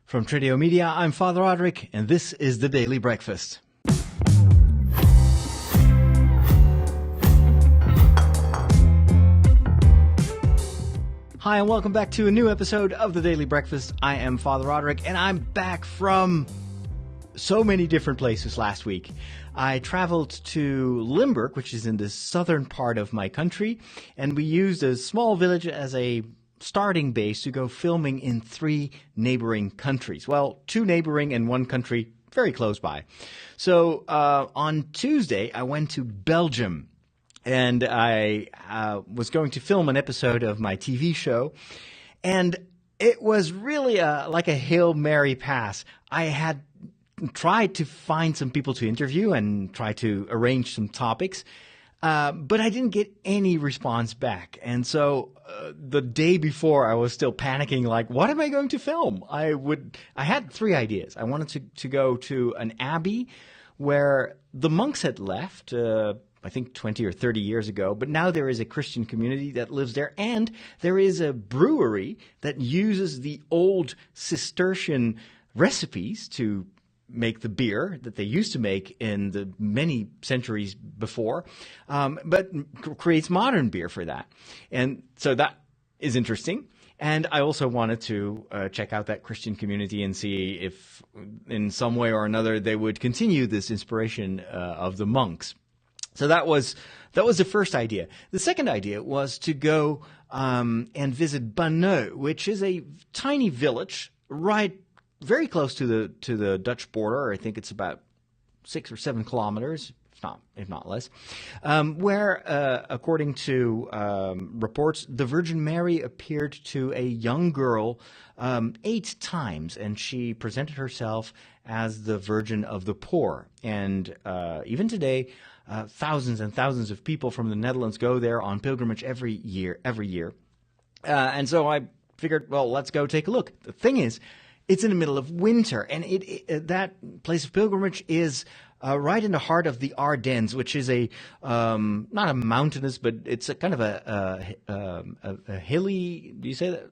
From Trideo Media, I'm Father Roderick, and this is the Daily Breakfast. Hi, and welcome back to a new episode of the Daily Breakfast. I am Father Roderick, and I'm back from so many different places last week. I traveled to Limburg, which is in the southern part of my country, and we used a small village as a starting base to go filming in 3 neighboring countries. Well, 2 neighboring and 1 country very close by. So on Tuesday, I went to Belgium, and I was going to film an episode of my TV show, and it was really like a Hail Mary pass. I had tried to find some people to interview and try to arrange some topics, but I didn't get any response back. And so the day before, I was still panicking, like, what am I going to film? I had 3 ideas. I wanted to go to an abbey where the monks had left, I think 20 or 30 years ago, but now there is a Christian community that lives there, and there is a brewery that uses the old Cistercian recipes to make the beer that they used to make in the many centuries before, but creates modern beer for that. And so that is interesting. And I also wanted to check out that Christian community and see if in some way or another they would continue this inspiration of the monks. So that was the first idea. The second idea was to go and visit Banneux, which is a tiny village right very close to the Dutch border. I think it's about 6 or 7 kilometers, if not less, where, according to reports, the Virgin Mary appeared to a young girl 8 times, and she presented herself as the Virgin of the Poor. And even today, thousands and thousands of people from the Netherlands go there on pilgrimage every year. And so I figured, well, let's go take a look. The thing is, it's in the middle of winter, and that place of pilgrimage is right in the heart of the Ardennes, which is not a mountainous, but it's a kind of a hilly. Do you say that?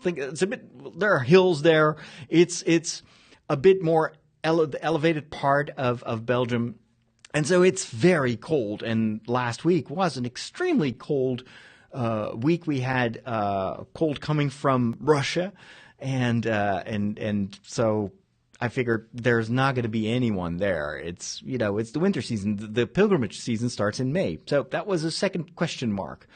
It's a bit. There are hills there. It's a bit more the elevated part of Belgium, and so it's very cold. And last week was an extremely cold week. We had cold coming from Russia. And so I figured there's not going to be anyone there. It's the winter season. The pilgrimage season starts in May. So that was a second question mark.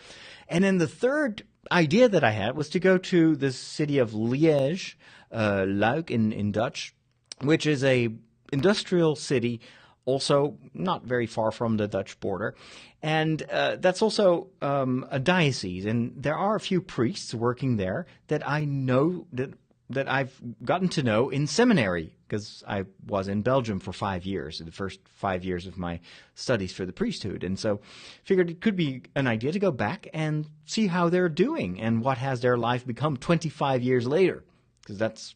And then the third idea that I had was to go to the city of Liège, Luik in Dutch, which is a industrial city, also not very far from the Dutch border. And that's also a diocese. And there are a few priests working there that I know that I've gotten to know in seminary, because I was in Belgium for 5 years, the first 5 years of my studies for the priesthood. And so figured it could be an idea to go back and see how they're doing and what has their life become 25 years later, because that's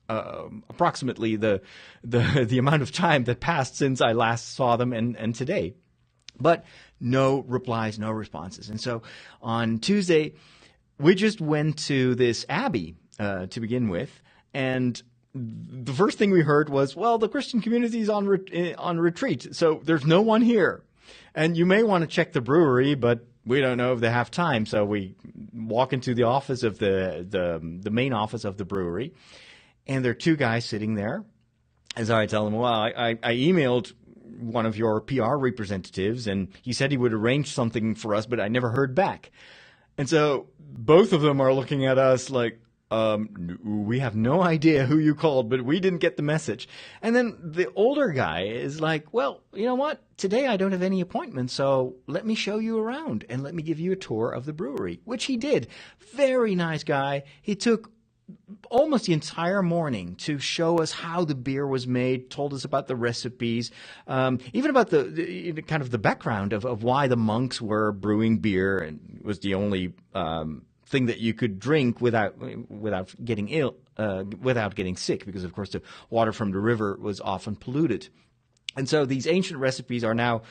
approximately the amount of time that passed since I last saw them and today. But no replies, no responses. And so on Tuesday, we just went to this abbey to begin with, and the first thing we heard was, well, the Christian community is on retreat, so there's no one here. And you may want to check the brewery, but we don't know if they have time. So we walk into the office of the main office of the brewery, and there are 2 guys sitting there. And so I tell them, well, I emailed one of your PR representatives, and he said he would arrange something for us, but I never heard back. And so both of them are looking at us like, we have no idea who you called, but we didn't get the message. And then the older guy is like, well, you know what? Today I don't have any appointments, so let me show you around and let me give you a tour of the brewery, which he did. Very nice guy. He took almost the entire morning to show us how the beer was made, told us about the recipes, even about the kind of the background of why the monks were brewing beer, and it was the only thing that you could drink without getting ill, without getting sick, because of course the water from the river was often polluted. And so these ancient recipes are now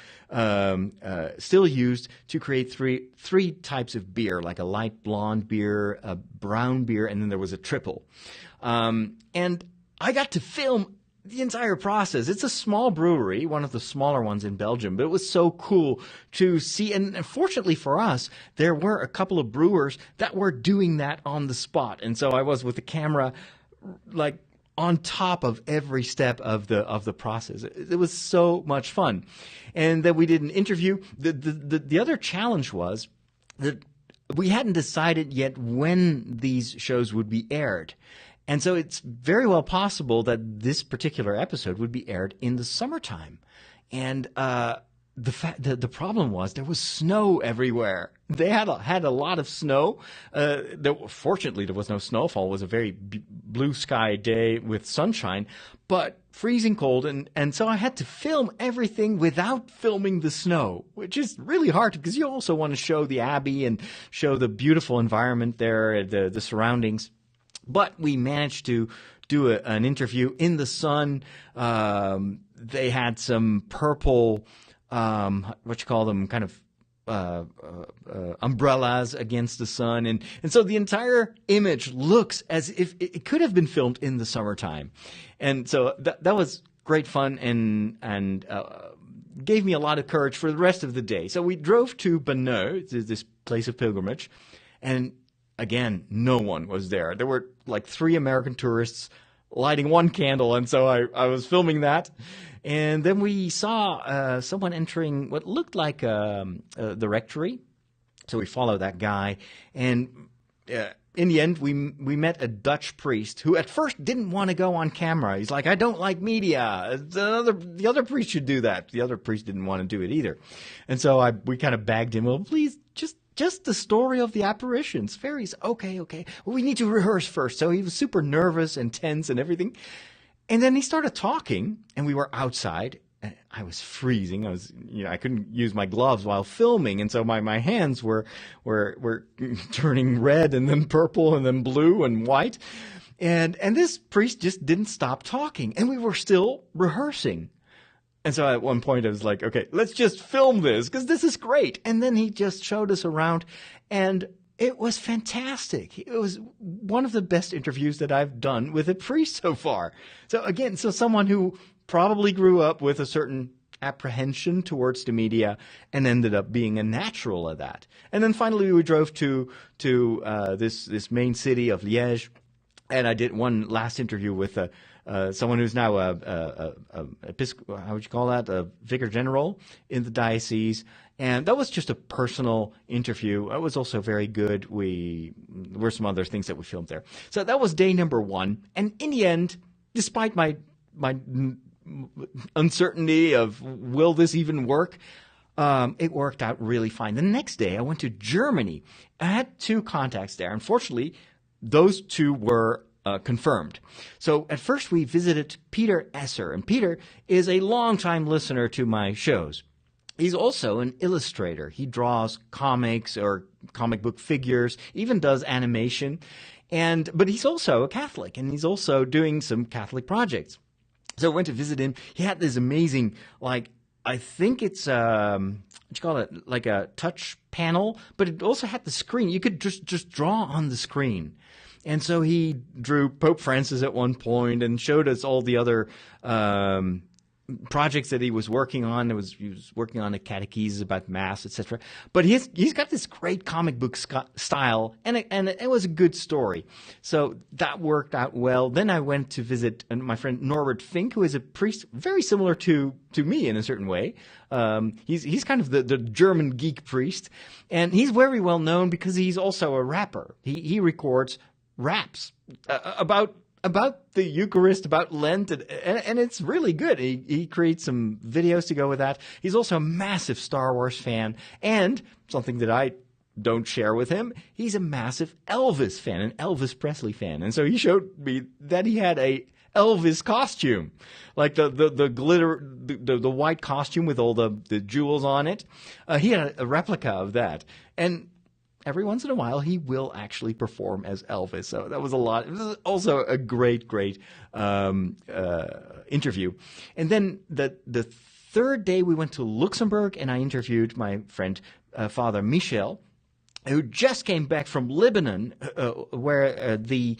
still used to create three types of beer, like a light blonde beer, a brown beer, and then there was a triple. And I got to film the entire process. It's a small brewery, one of the smaller ones in Belgium, but it was so cool to see. And fortunately for us, there were a couple of brewers that were doing that on the spot. And so I was with the camera, like, on top of every step of the process. It was so much fun. And then we did an interview. The other challenge was that we hadn't decided yet when these shows would be aired. And so it's very well possible that this particular episode would be aired in the summertime. And the problem was there was snow everywhere. They had a lot of snow. Fortunately, there was no snowfall. It was a very blue sky day with sunshine, but freezing cold. And so I had to film everything without filming the snow, which is really hard because you also want to show the Abbey and show the beautiful environment there, the surroundings. But we managed to do an interview in the sun. They had some purple, what you call them, kind of umbrellas against the sun. And so the entire image looks as if it could have been filmed in the summertime. And so that was great fun and gave me a lot of courage for the rest of the day. So we drove to Banneux, this place of pilgrimage, and again, no one was there. There were like 3 American tourists lighting one candle, and so I was filming that. And then we saw someone entering what looked like the rectory. So we followed that guy. And in the end, we met a Dutch priest who at first didn't want to go on camera. He's like, I don't like media. The other priest should do that. The other priest didn't want to do it either. And so we kind of begged him, well, please, just the story of the apparitions. Fairies, okay. Well, we need to rehearse first. So he was super nervous and tense and everything. And then he started talking, and we were outside. I was freezing. I couldn't use my gloves while filming, and so my hands were turning red and then purple and then blue and white. And this priest just didn't stop talking, and we were still rehearsing. And so at one point I was like, okay, let's just film this because this is great. And then he just showed us around, and it was fantastic. It was one of the best interviews that I've done with a priest so far. So again, someone who probably grew up with a certain apprehension towards the media and ended up being a natural at that. And then finally we drove to this main city of Liège, and I did one last interview with someone who's now a vicar general in the diocese. And that was just a personal interview. It was also very good. There were some other things that we filmed there. So that was day number 1. And in the end, despite my uncertainty of will this even work, it worked out really fine. The next day, I went to Germany. I had 2 contacts there. Unfortunately, those 2 were confirmed. So at first, we visited Peter Esser. And Peter is a longtime listener to my shows. He's also an illustrator. He draws comics or comic book figures, even does animation. But he's also a Catholic, and he's also doing some Catholic projects. So I went to visit him. He had this amazing, I think it's, like a touch panel, but it also had the screen. You could just draw on the screen. And so he drew Pope Francis at one point and showed us all the other projects that he was working on. He was working on a catechesis about Mass, etc. But he's got this great comic book style, and it was a good story. So that worked out well. Then I went to visit my friend Norbert Fink, who is a priest very similar to me in a certain way. He's kind of the German geek priest, and he's very well known because he's also a rapper. He records raps about the Eucharist, about Lent, and it's really good. He creates some videos to go with that. He's also a massive Star Wars fan, and something that I don't share with him, he's a massive Elvis fan, an Elvis Presley fan. And so he showed me that he had a Elvis costume, like the glitter, the white costume with all the jewels on it. He had a replica of that. And every once in a while, he will actually perform as Elvis. So that was a lot. It was also a great interview. And then the third day, we went to Luxembourg, and I interviewed my friend, Father Michel, who just came back from Lebanon, where the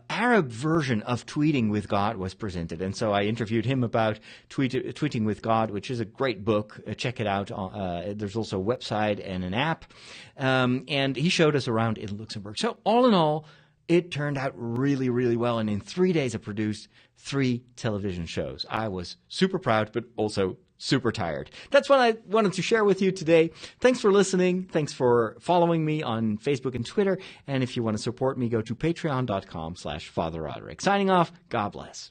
Arab version of Tweeting with God was presented. And so I interviewed him about Tweeting with God, which is a great book. Check it out. There's also a website and an app. And he showed us around in Luxembourg. So all in all, it turned out really, really well. And in 3 days, I produced 3 television shows. I was super proud, but also super tired. That's what I wanted to share with you today. Thanks for listening. Thanks for following me on Facebook and Twitter. And if you want to support me, go to patreon.com/Father Roderick. Signing off. God bless.